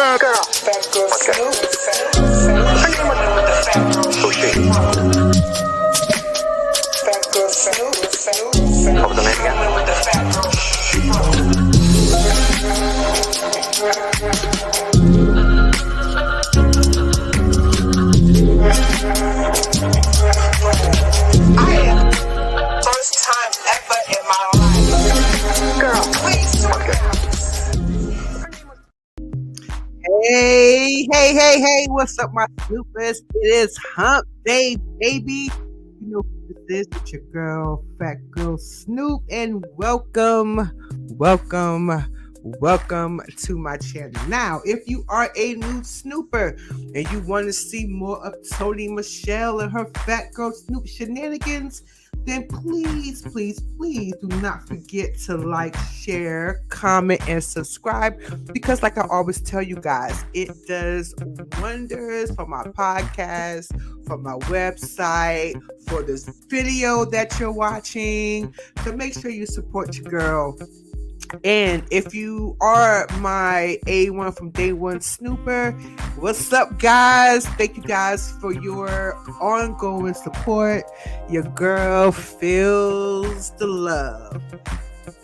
that girl? Who's she? What was the name again? I am first time ever in my life. Girl, please. Hey, what's up, my Snoopers? It is Hump Day, baby. You know who this is, it's your girl, Fat Girl Snoop, and welcome to my channel. Now, if you are a new Snooper and you want to see more of Tony Michelle and her Fat Girl Snoop shenanigans, then please do not forget to like, share, comment, and subscribe, because like I always tell you guys, it does wonders for my podcast, for my website, for this video that you're watching. So make sure you support your girl. And if you are my A1 from Day One Snooper, what's up, guys? Thank you guys for your ongoing support. Your girl feels the love.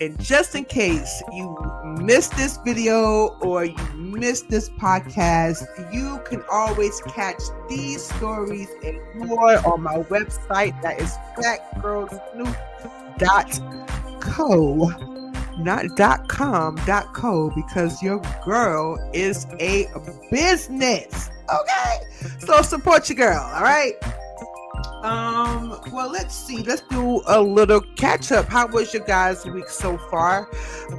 And just in case you missed this video or you missed this podcast, you can always catch these stories and more on my website. That is fatgirlsnoop.co. Not .com, .co, because your girl is a business. Okay, so support your girl. All right. Well, let's see. Let's do a little catch up. How was your guys' week so far?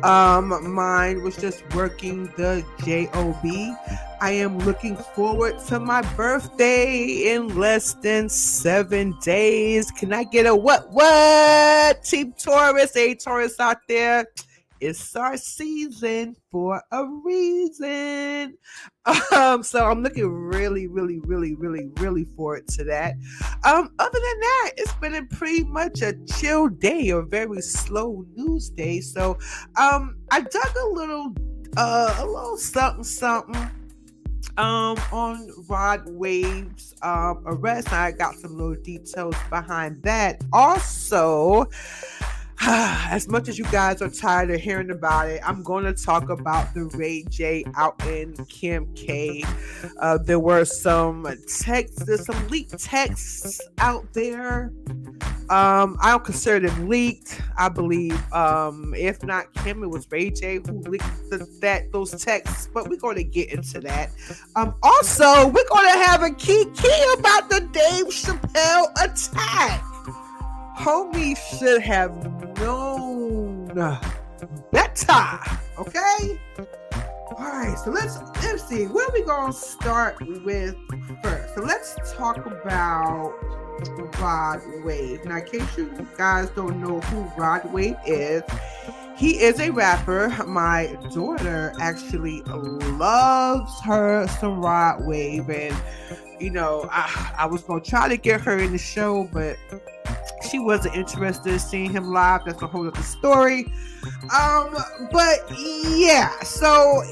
Mine was just working the job. I am looking forward to my birthday in less than 7 days. Can I get a what? Team Taurus, hey Taurus out there. It's our season for a reason. So I'm looking really forward to that. Other than that, it's been a pretty much a chill day, a very slow news day. So I dug a little something on Rod Wave's arrest. I got some little details behind that. Also, as much as you guys are tired of hearing about it, I'm going to talk about the RayJ out in Kim K. There were some texts, there's some leaked texts out there. I don't consider them leaked. I believe, if not Kim, it was RayJ who leaked those texts. But we're going to get into that. Also, we're going to have a key about the Dave Chappelle attack. Homie should have known better. Okay. All right. So let's see. Where are we gonna start with first? So let's talk about Rod Wave. Now, in case you guys don't know who Rod Wave is, he is a rapper. My daughter actually loves her some Rod Wave, and you know, I was gonna try to get her in the show, but she wasn't interested in seeing him live. That's a whole other story. But yeah, so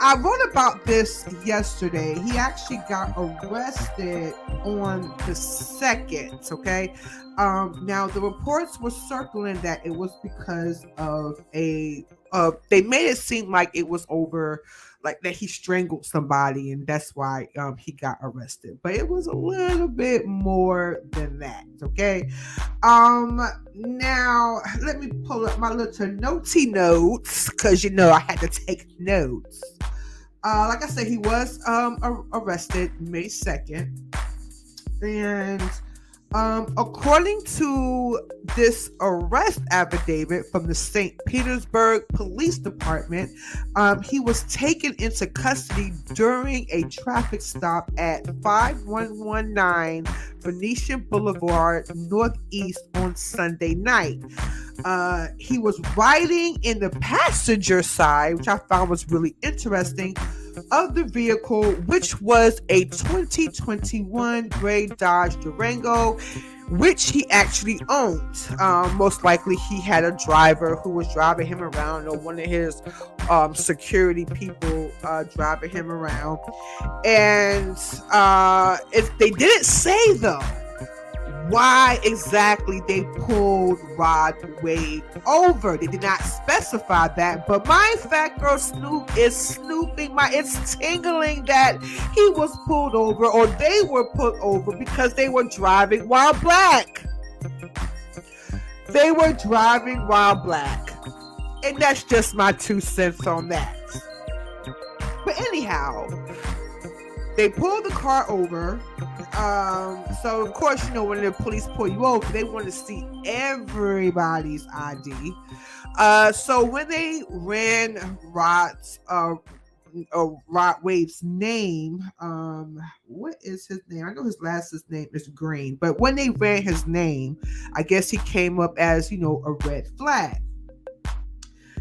I wrote about this yesterday. He actually got arrested on the 2nd. Okay. Now the reports were circling that it was because of they made it seem like it was over, like that he strangled somebody, and that's why he got arrested. But it was a little bit more than that. Okay. Now let me pull up my little notey notes, because you know I had to take notes. Like I said, he was arrested May 2nd, and according to this arrest affidavit from the St. Petersburg Police Department, he was taken into custody during a traffic stop at 5119 Venetian Boulevard Northeast on Sunday night. He was riding in the passenger side, which I found was really interesting, of the vehicle, which was a 2021 gray Dodge Durango, which he actually owned. Most likely he had a driver who was driving him around, or one of his security people driving him around. And they didn't say though why exactly they pulled Rod Wave over. They did not specify that, but my fat girl Snoop is snooping. It's tingling that he was pulled over, or they were pulled over because they were driving while black. They were driving while black. And that's just my 2 cents on that. But anyhow, they pulled the car over. So of course, when the police pull you over, they want to see everybody's ID. So when they ran Rod Wave's name, what is his name? I know his last name is Green, but when they ran his name, I guess he came up as, a red flag.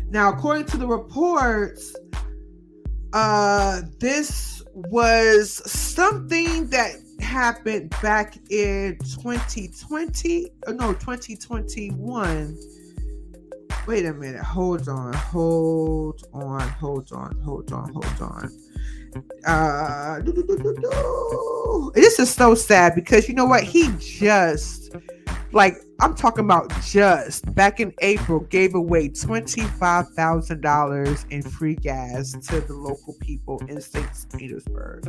Now, according to the reports, this was something that happened back in 2021. Wait a minute. Hold on. This is so sad because you know what? He just, I'm talking about just back in April, gave away $25,000 in free gas to the local people in St. Petersburg.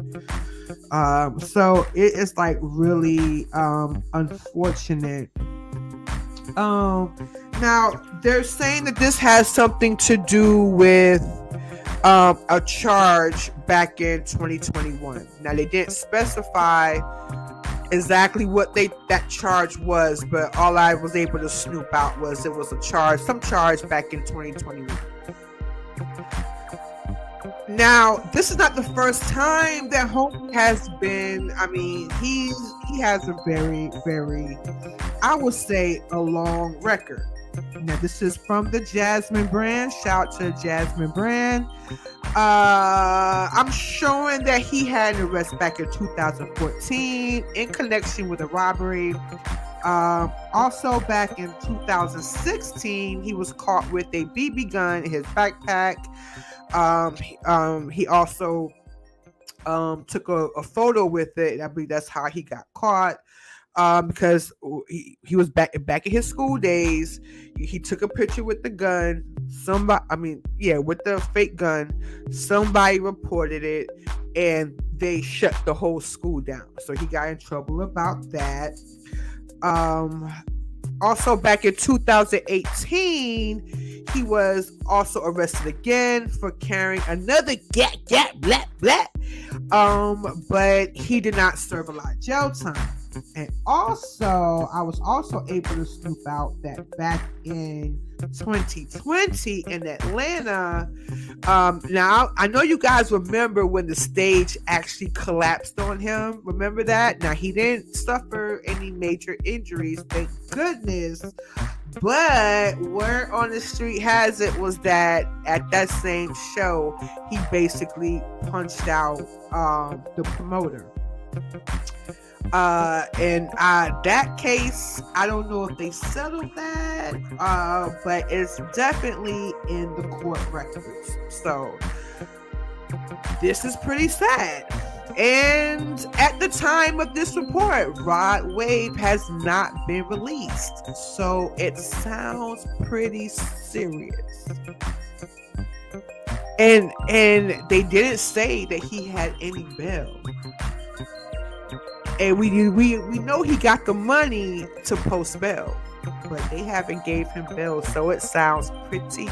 So it is really unfortunate. Now they're saying that this has something to do with a charge back in 2021. Now they didn't specify exactly what that charge was, but all I was able to snoop out was it was some charge back in 2021. Now, this is not the first time that Homie has been. I mean, he has a very, very, I would say, a long record. Now, this is from the Jasmine brand. Shout out to Jasmine brand. I'm showing that he had an arrest back in 2014 in connection with a robbery. Also, back in 2016, he was caught with a BB gun in his backpack. He also took a photo with it. I believe that's how he got caught. Because he was back in his school days. He took a picture with the gun. With the fake gun. Somebody reported it, and they shut the whole school down. So he got in trouble about that. Also, back in 2018, he was also arrested again for carrying another but he did not serve a lot of jail time. And also, I was also able to snoop out that back in 2020 in Atlanta. Now, I know you guys remember when the stage actually collapsed on him. Remember that? Now, he didn't suffer any major injuries, thank goodness. But word on the street has it was that at that same show, he basically punched out the promoter. And that case, I don't know if they settled that, but it's definitely in the court records. So this is pretty sad. And at the time of this report, Rod Wave has not been released. So it sounds pretty serious. And they didn't say that he had any bail. And we know he got the money to post bail, but they haven't gave him bail, so it sounds pretty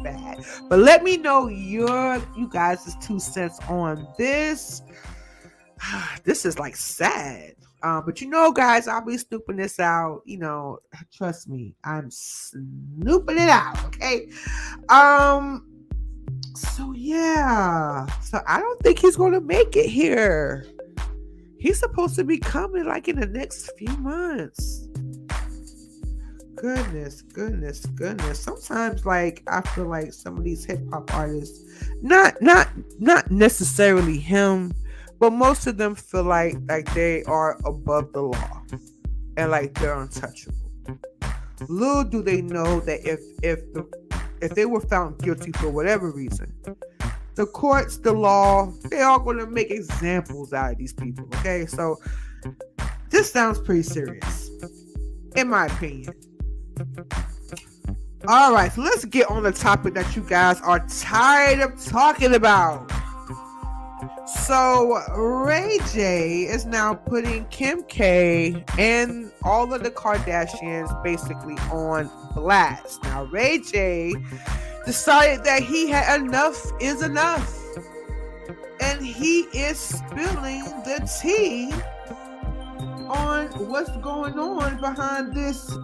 bad. But let me know you guys' 2 cents on this. This is sad. But guys, I'll be snooping this out. Trust me, I'm snooping it out. Okay. So yeah. So I don't think he's gonna make it here. He's supposed to be coming in the next few months. Goodness. Sometimes I feel like some of these hip hop artists, not necessarily him, but most of them feel like they are above the law and they're untouchable. Little do they know that if if they were found guilty for whatever reason, the courts, the law, they're all going to make examples out of these people. Okay, so this sounds pretty serious, in my opinion. All right, so let's get on the topic that you guys are tired of talking about. So RayJ is now putting Kim K and all of the Kardashians basically on blast. Now RayJ decided that he had enough is enough, and he is spilling the tea on what's going on behind this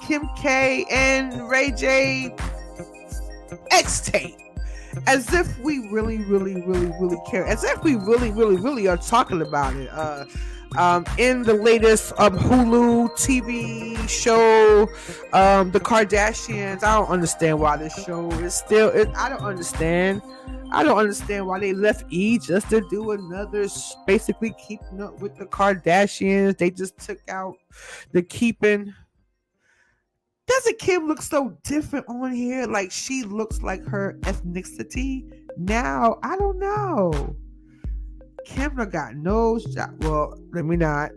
Kim K and RayJ X tape. As if we really care. As if we really are talking about it. In the latest Hulu TV show, The Kardashians. I don't understand why this show is still. I don't understand. I don't understand why they left E just to do another, basically keeping up with the Kardashians. They just took out the keeping. Doesn't Kim look so different on here? Like she looks like her ethnicity now. I don't know. Kim got no shot. Well, let me not.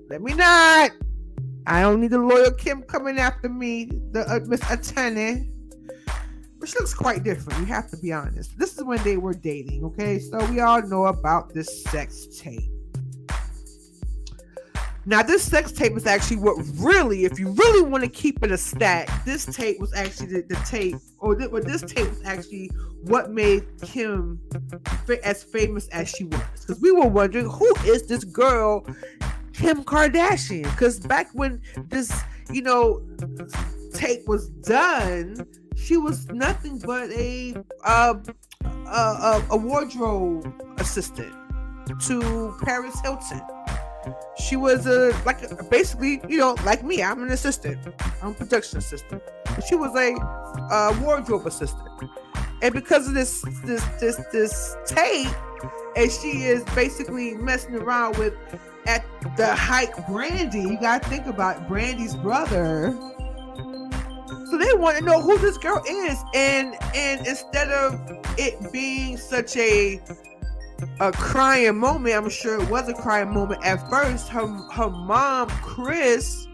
I don't need the loyal Kim coming after me, the Miss Attorney. But she looks quite different. We have to be honest. This is when they were dating, okay? So we all know about this sex tape. Now, this sex tape is actually what really, if you really want to keep it a stat, this tape was actually the tape, or this tape was actually what made Kim as famous as she was. Because we were wondering, who is this girl, Kim Kardashian? Because back when this, tape was done, she was nothing but a wardrobe assistant to Paris Hilton. She was basically, like me. I'm an assistant. I'm a production assistant. But she was a wardrobe assistant. And because of this tape, and she is basically messing around with, at the height, Brandy. You gotta think about Brandy's brother. So they want to know who this girl is, and instead of it being such a crying moment, I'm sure it was a crying moment at first. Her mom, Chris,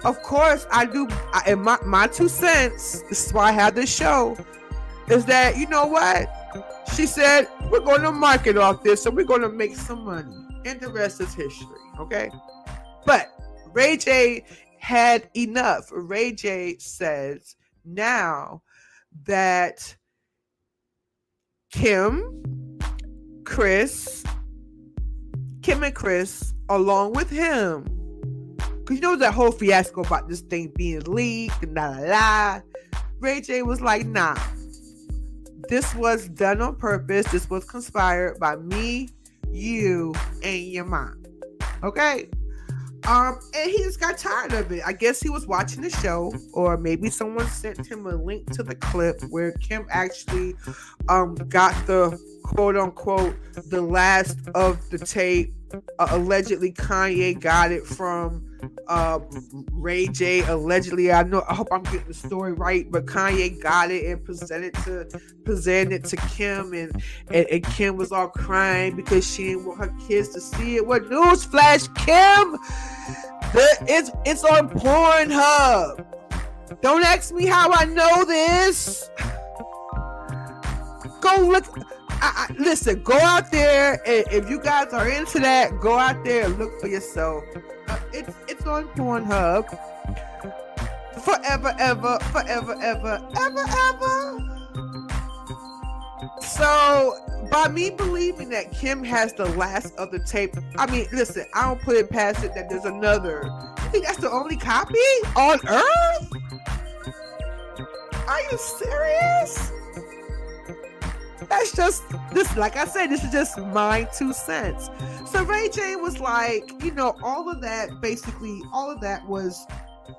of course, in my 2 cents, this is why I have this show, is that, you know what? She said, we're going to market off this, so we're going to make some money. And the rest is history, okay? But RayJ had enough. RayJ says now that Kim and Chris, along with him, because that whole fiasco about this thing being leaked and RayJ was like, nah, this was done on purpose. This was conspired by me, you, and your mom. Okay? And he just got tired of it. I guess he was watching the show, or maybe someone sent him a link to the clip where Kim actually got the quote unquote the last of the tape. Allegedly Kanye got it from RayJ. Allegedly, I hope I'm getting the story right, but Kanye got it and presented it to Kim, and Kim was all crying because she didn't want her kids to see it. What newsflash, Kim? It's on Pornhub. Don't ask me how I know this. Go look. Listen, go out there, and if you guys are into that, go out there and look for yourself. It's on Pornhub. Forever. So, by me believing that Kim has the last of the tape, I mean, listen, I don't put it past it that there's another. You think that's the only copy on Earth? Are you serious? That's just this. Like I said, this is just my 2 cents. So RayJ was like, all of that was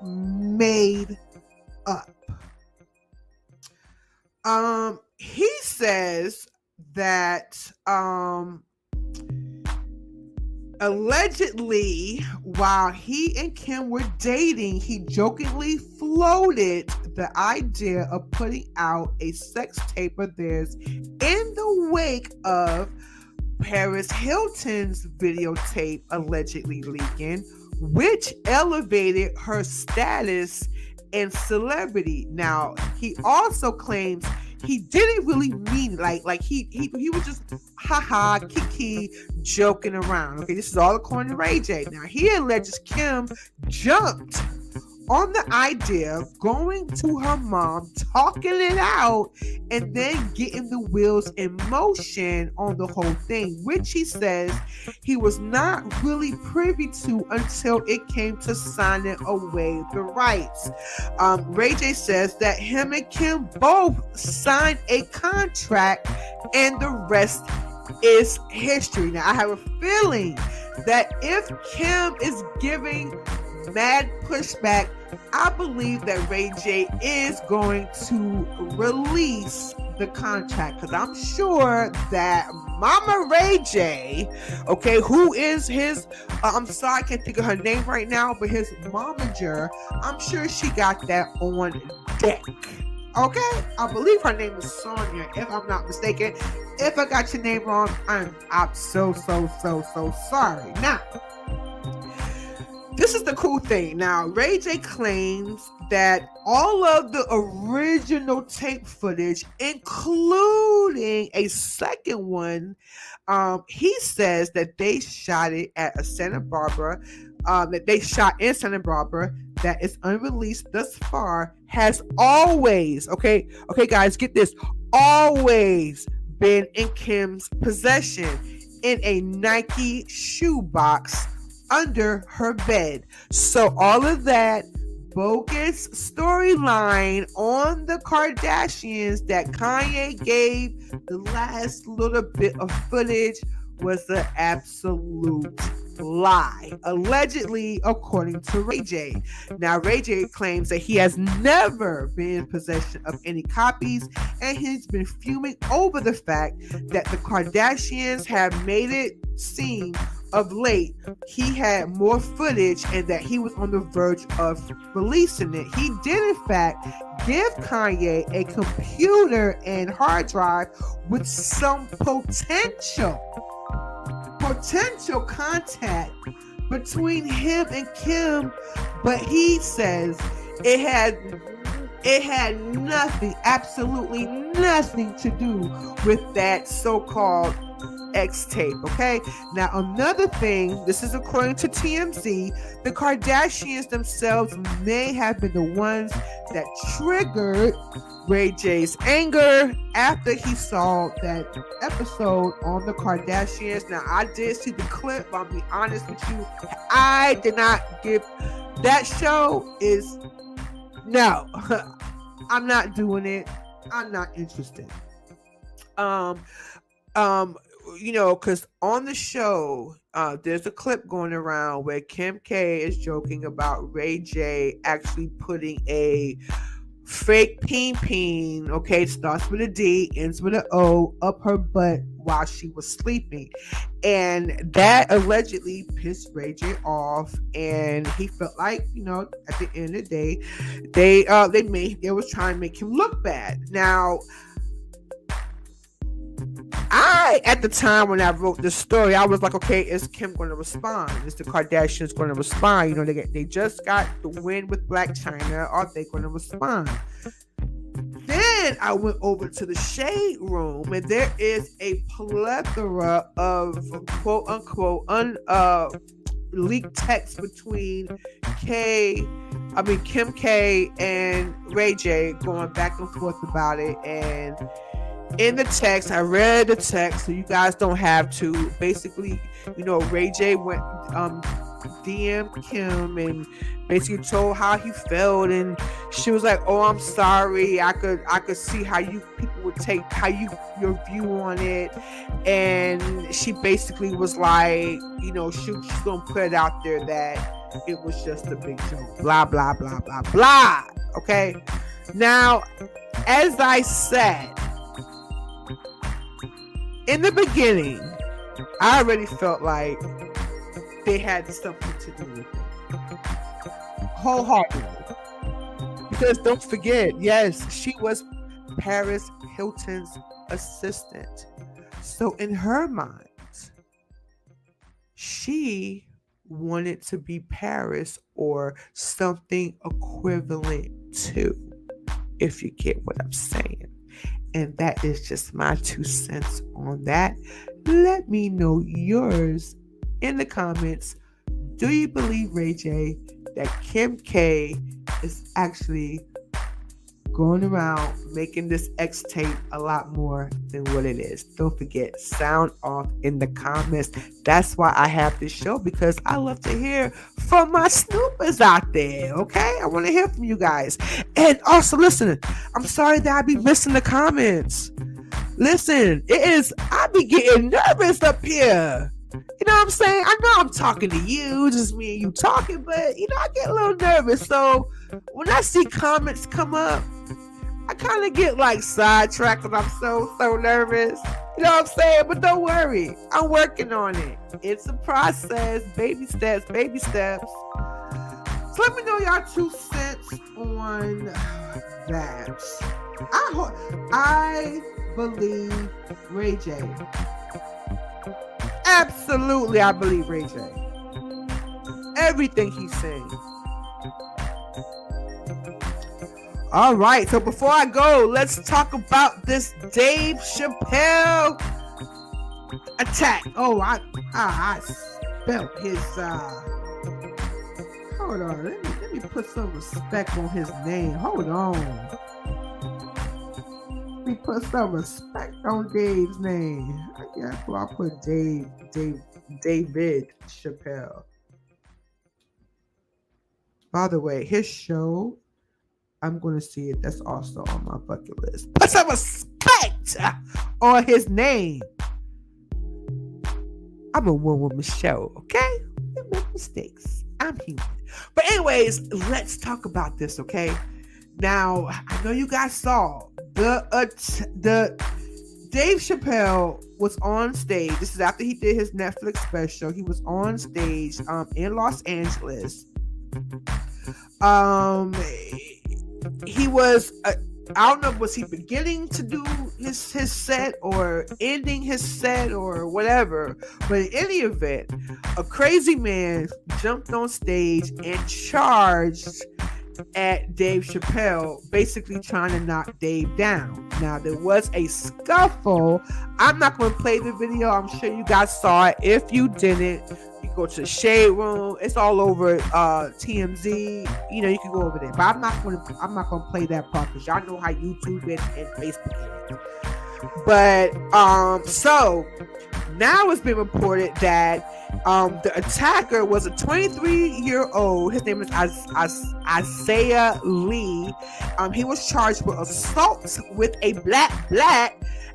made up. He says that Allegedly, while he and Kim were dating, he jokingly floated the idea of putting out a sex tape of theirs in the wake of Paris Hilton's videotape allegedly leaking, which elevated her status and celebrity. Now, he also claims he didn't really mean like he was just haha kiki joking around. Okay, this is all according to RayJ. Now, he alleges Kim jumped on the idea of going to her mom, talking it out, and then getting the wheels in motion on the whole thing, which he says he was not really privy to until it came to signing away the rights. RayJ says that him and Kim both signed a contract, and the rest is history. Now, I have a feeling that if Kim is giving mad pushback, I believe that RayJ is going to release the contract, because I'm sure that Mama RayJ, okay, who is his I'm sorry I can't think of her name right now, but his momager, I'm sure she got that on deck. Okay, I believe her name is Sonia, if I'm not mistaken. If I got your name wrong, I'm so sorry. Now, this is the cool thing. Now, RayJ claims that all of the original tape footage, including a second one, he says that they shot it at a Santa Barbara, that they shot in Santa Barbara, that is unreleased thus far, has always, okay guys, get this, always been in Kim's possession in a Nike shoebox under her bed. So all of that bogus storyline on the Kardashians that Kanye gave the last little bit of footage was an absolute lie, allegedly, according to RayJ. Now, RayJ claims that he has never been in possession of any copies, and he's been fuming over the fact that the Kardashians have made it seem of late he had more footage and that he was on the verge of releasing it. He did, in fact, give Kanye a computer and hard drive with some potential contact between him and Kim, but he says it had nothing, absolutely nothing to do with that so-called X tape. Okay, now another thing, this is according to TMZ, the Kardashians themselves may have been the ones that triggered RayJ's anger after he saw that episode on the Kardashians. Now, I did see the clip, but I'll be honest with you, I did not give that show is no. I'm not doing it. I'm not interested. Because on the show, there's a clip going around where Kim K is joking about RayJ actually putting a fake peen, okay, starts with a D, ends with an O, up her butt while she was sleeping. And that allegedly pissed RayJ off, and he felt like, at the end of the day, they was trying to make him look bad. Now, at the time when I wrote this story, I was like, okay, is Kim going to respond? Is the Kardashians going to respond? They just got the win with Black China. Are they going to respond? Then I went over to the Shade Room, and there is a plethora of quote unquote leaked text between Kim K and RayJ going back and forth about it. And in the text, I read the text, so you guys don't have to. Basically, RayJ went DM Kim and basically told how he felt, and she was like, "Oh, I'm sorry. I could see how people would take your view on it," and she basically was like, she's gonna put it out there that it was just a big joke. Blah blah blah blah blah. Okay. Now, as I said, in the beginning, I already felt like they had something to do with it. Wholeheartedly. Because don't forget, yes, she was Paris Hilton's assistant. So in her mind, she wanted to be Paris or something equivalent to, if you get what I'm saying. And that is just my 2 cents on that. Let me know yours in the comments. Do you believe, RayJ, that Kim K is actually going around making this X tape a lot more than what it is? Don't forget, sound off in the comments. That's why I have this show, because I love to hear from my snoopers out there, okay? I want to hear from you guys. And also, listen, I'm sorry that I be missing the comments. Listen, I be getting nervous up here. You know what I'm saying? I know I'm talking to you, just me and you talking, but I get a little nervous. So when I see comments come up, I kind of get like sidetracked and I'm so nervous. You know what I'm saying? But don't worry, I'm working on it. It's a process, baby steps. So let me know y'all 2 cents on that. I believe RayJ. Absolutely, I believe RayJ. Everything he's saying. All right, so before I go, let's talk about this Dave Chappelle attack. Oh, I spelled his hold on, let me put some respect on his name. Hold on. Let me put some respect on Dave's name. I guess I'll put David Chappelle. By the way, his show, I'm going to see it. That's also on my bucket list. Put some respect on his name. I'm a one-woman show, okay? I make mistakes. I'm human. But anyways, let's talk about this, okay? Now, I know you guys saw the Dave Chappelle was on stage. This is after he did his Netflix special. He was on stage in Los Angeles. He was I don't know, was he beginning to do his set or ending his set or whatever, but in any event, a crazy man jumped on stage and charged at Dave Chappelle, basically trying to knock Dave down. Now, there was a scuffle. I'm not going to play the video. I'm sure you guys saw it. If you didn't, you can go to the Shade Room. It's all over TMZ. You can go over there. But I'm not going to play that part because y'all know how YouTube and Facebook is. But so now it's been reported that the attacker was a 23-year-old. His name is Isaiah Lee. He was charged with assault with a black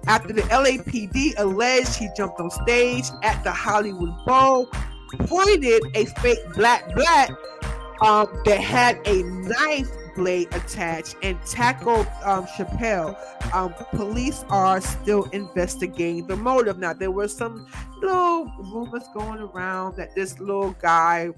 after the LAPD alleged he jumped on stage at the Hollywood Bowl, pointed a fake black that had a knife blade attached, and tackled Chappelle. Police are still investigating the motive. Now, there were some little rumors going around that this little guy,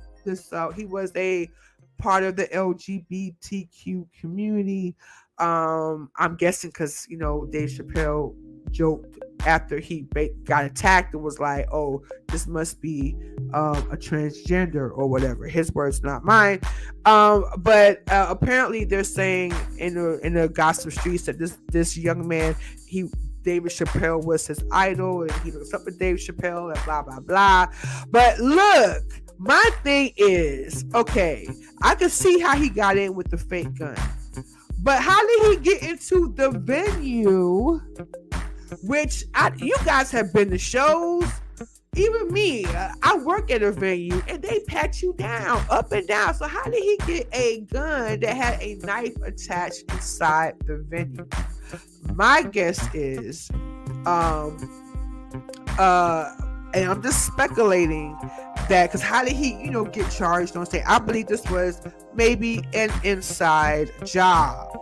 he was a part of the LGBTQ community. I'm guessing because Dave Chappelle joked after he got attacked, it was like, oh, this must be a transgender or whatever. His words, not mine. But apparently they're saying in the gossip streets that this young man, David Chappelle was his idol, and he looks up at Dave Chappelle and blah blah blah. But look, my thing is, okay, I can see how he got in with the fake gun, but how did he get into the venue? Which you guys have been to shows. Even me, I work at a venue and they pat you down, up and down. So how did he get a gun that had a knife attached inside the venue? My guess is, and I'm just speculating that, because how did he, get charged on stage? I believe this was maybe an inside job.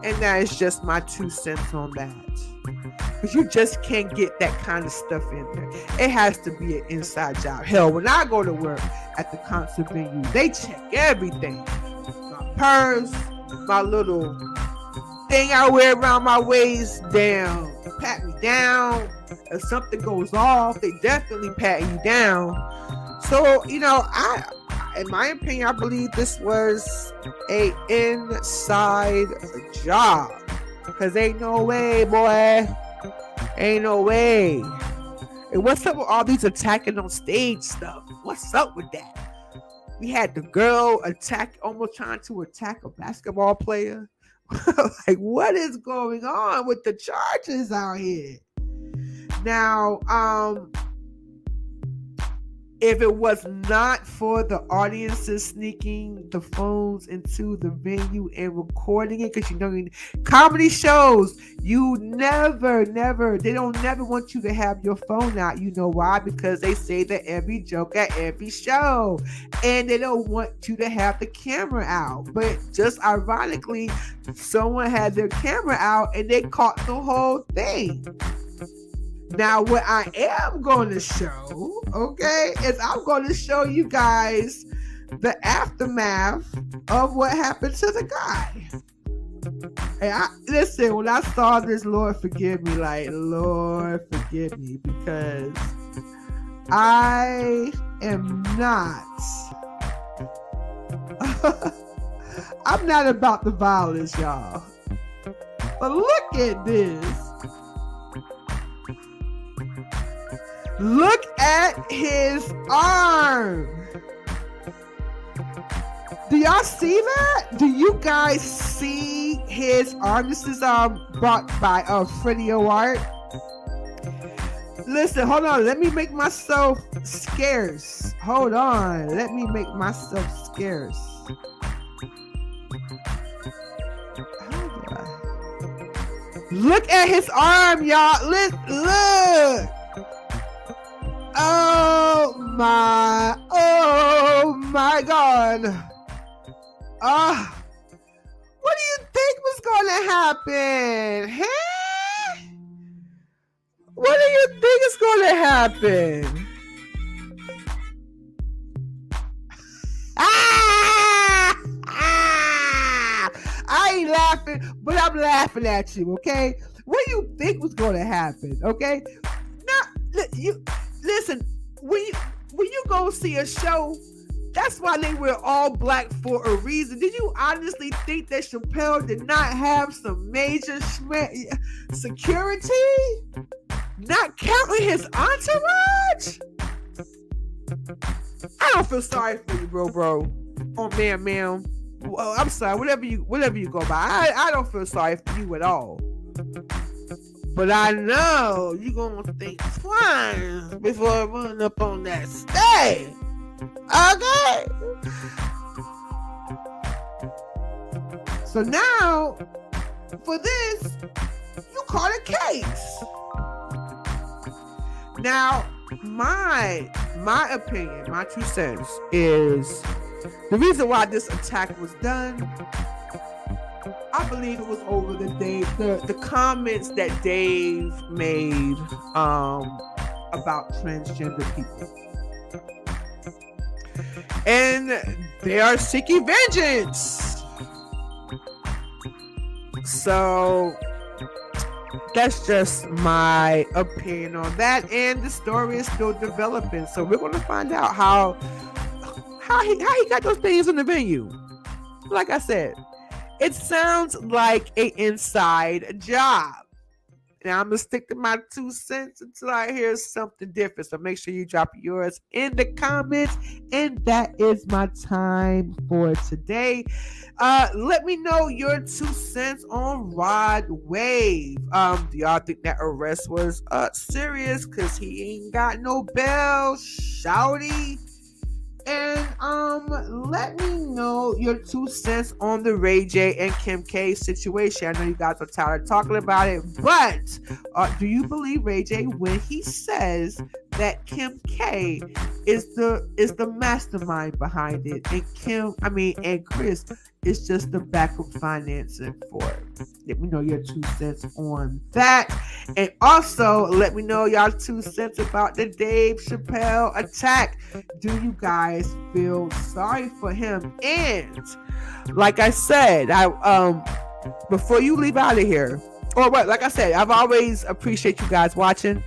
And that is just my 2 cents on that. Because you just can't get that kind of stuff in there. It has to be an inside job. Hell, when I go to work at the concert venue, they check everything. My purse, my little thing I wear around my waist, down, pat me down. If something goes off, they definitely pat you down. So, in my opinion, I believe this was a inside job. Because ain't no way, boy. Ain't no way. And what's up with all these attacking on stage stuff? What's up with that? We had the girl almost trying to attack a basketball player. Like, what is going on with the charges out here? Now, if it was not for the audiences sneaking the phones into the venue and recording it, because comedy shows, they don't never want you to have your phone out. You know why? Because they say that every joke at every show, and they don't want you to have the camera out. But just ironically, someone had their camera out and they caught the whole thing. Now, what I am going to show, okay, is I'm going to show you guys the aftermath of what happened to the guy. And listen, when I saw this, Lord forgive me, because I am not, I'm not about the violence, y'all. But look at this. Look at his arm. Do y'all see that? Do you guys see his arm? This is brought by Freddie O'Hart. Listen, hold on. Let me make myself scarce. Hold on. Let me make myself scarce. Look at his arm, y'all. Look. Oh my God. What do you think was going to happen? Huh? What do you think is going to happen? I ain't laughing, but I'm laughing at you, okay? What do you think was going to happen, okay? Now, listen, when you go see a show, that's why they wear all black for a reason. Did you honestly think that Chappelle did not have some major security? Not counting his entourage? I don't feel sorry for you, bro. Oh, ma'am. Well, I'm sorry, whatever you go by. I don't feel sorry for you at all. But I know you're going to think twice before I run up on that stage. Okay? So now, for this, you caught a case. Now, my opinion, my 2 cents is the reason why this attack was done. I believe it was over the comments that Dave made about transgender people. And they are seeking vengeance. So that's just my opinion on that. And the story is still developing. So we're going to find out how he got those things in the venue. Like I said, it sounds like an inside job. Now I'm going to stick to my 2 cents until I hear something different. So make sure you drop yours in the comments. And that is my time for today. Let me know your 2 cents on Rod Wave. Do y'all think that arrest was serious? Because he ain't got no bail, shouty. And let me know your 2 cents on the RayJ and Kim K situation. I know you guys are tired of talking about it, but do you believe RayJ when he says that Kim K is the mastermind behind it, and Chris is just the backup financing for it. Let me know your 2 cents on that, and also let me know y'all 2 cents about the Dave Chappelle attack. Do you guys feel sorry for him? And like I said, before you leave out of here, like I said, I've always appreciate you guys watching.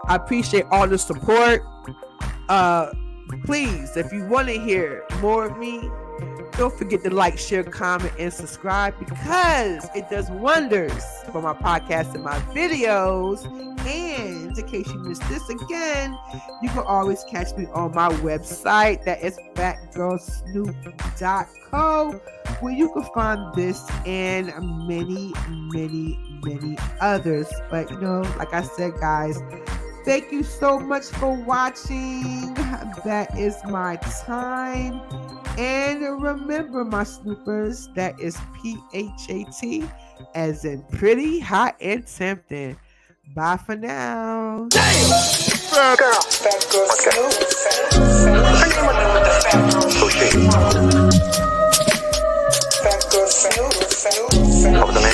I appreciate all the support. Please, if you want to hear more of me, don't forget to like, share, comment, and subscribe, because it does wonders for my podcast and my videos. And in case you missed this again, you can always catch me on my website. That is fatgirlsnoop.co, where you can find this and many, many, many others. But like I said, guys, thank you so much for watching. That is my time. And remember, my snoopers, that is PHAT, as in pretty, hot, and tempting. Bye for now. Girl, fat girl Snoop. Who she? Fat girl Snoop. What was the name?